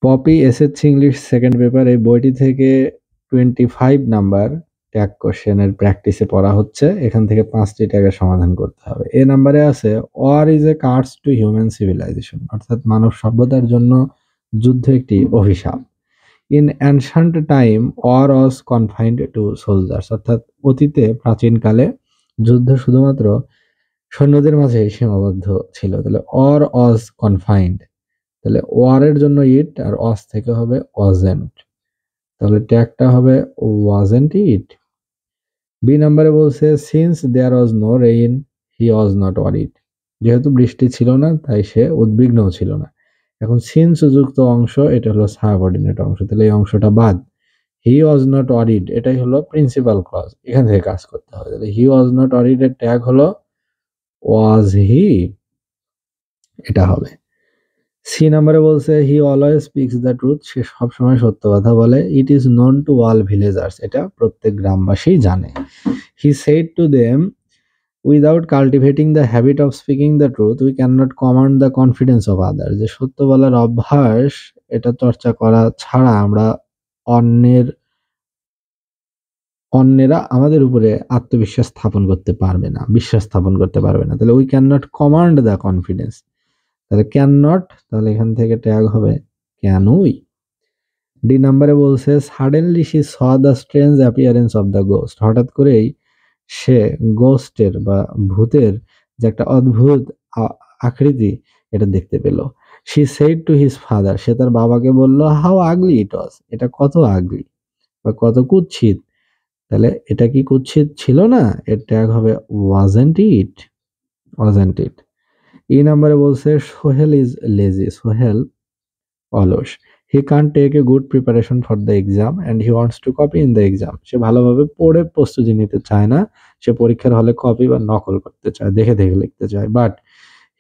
Poppy SSC English second paper এই বইটি থেকে 25 নাম্বার ট্যাগ কোশ্চেনের প্র্যাকটিসে পড়া হচ্ছে। এখান থেকে 5টি ট্যাগের সমাধান করতে হবে। এ নাম্বারে আছে war is a curse to human civilization, অর্থাৎ মানব সভ্যতার জন্য যুদ্ধ একটি অভিশাপ। In ancient time war was confined to soldiers, অর্থাৎ অতীতে প্রাচীনকালে যুদ্ধ শুধুমাত্র সৈন্যদের মাঝে সীমাবদ্ধ ছিল। তাহলে ওয়ার ওয়াজ কনফাইন্ড, তাহলে ওয়ারের জন্য ইট আর ওয়াজ থেকে হবে ওয়াজেন্ট, তাহলে ট্যাগটা হবে ওয়াজেন্ট ইট। বি নাম্বারে বলছে since there was no rain he was not worried, যেহেতু বৃষ্টি ছিল না তাই সে উদ্বিগ্নও ছিল না। এখন সিন্স যুক্ত অংশ এটা হলো সাবঅর্ডিনেট অংশ, তাহলে এই অংশটা বাদ। হি ওয়াজ নট ওয়ারিড এটাই হলো প্রিন্সিপাল ক্লজ, এখান থেকে কাজ করতে হবে। তাহলে হি ওয়াজ নট ওয়ারিড এর ট্যাগ হলো ওয়াজ হি, এটা হবে। সি নাম্বারে বলছে he always speaks the truth, সে সবসময় সত্য কথা বলে। It is known to all villagers, এটা প্রত্যেক গ্রামবাসী জানে। He said to them without cultivating the habit of speaking the truth we can not command the confidence of others, যে সত্য বলার অভ্যাস এটা চর্চা করা ছাড়া আমরা অন্যেরা আমাদের উপরে আত্মবিশ্বাস স্থাপন করতে পারবে না, বিশ্বাস স্থাপন করতে পারবে না। তাহলে we can not command the confidence, তাহলে ক্যান নট, তাহলে এখান থেকে ট্যাগ হবে ক্যানই। ডি নাম্বারে বলছে suddenly she saw the strange appearance of the ghost, হঠাৎ করেই সে গোস্টের বা ভূতের যে একটা অদ্ভুত আকৃতি এটা দেখতে পেল। She said to his father, সে তার বাবাকে বলল হাউ আগলি ইট ওয়াজ, এটা কত আগলি বা কত কুৎসিত। তাহলে এটা কি কুৎসিত ছিল না, এর ট্যাগ হবে ওয়াজেন্ট ইট, ওয়াজেন্ট ইট। এই নাম্বারে বলছে সোহেল ইজ লেজি, সোহেল অলস। He can't take a good preparation for the exam and he wants to copy in the exam, সে ভালোভাবে পড়ে প্রস্তুতি নিতে চায় না, সে পরীক্ষার হলে কপি বা নকল করতে চায়, দেখে দেখে লিখতে চায়। But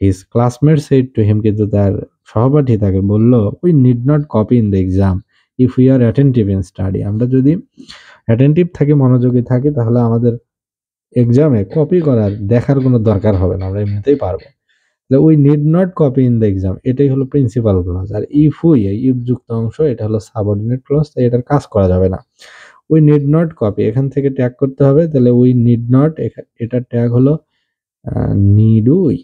his classmate said to him, কিন্তু তার সহপাঠী তাকে বলল we need not copy in the exam if we are attentive in study, আমরা যদি অ্যাটেন্টিভ থাকি, মনোযোগী থাকি, তাহলে আমাদের এক্সামে কপি করার দেখার কোনো দরকার হবে না, আমরা এমনিতেই পারবো। We need not copy in the exam, এটাই হলো প্রিন্সিপাল ক্লজ। আর ইফ যুক্ত অংশ এটা হলো সাবঅর্ডিনেট ক্লজ, তাই এটার কাজ করা যাবে না। উই নিড নট কপি, এখান থেকে ট্যাগ করতে হবে, তাহলে উই নিড নট, এটার ট্যাগ হলো নিড উই।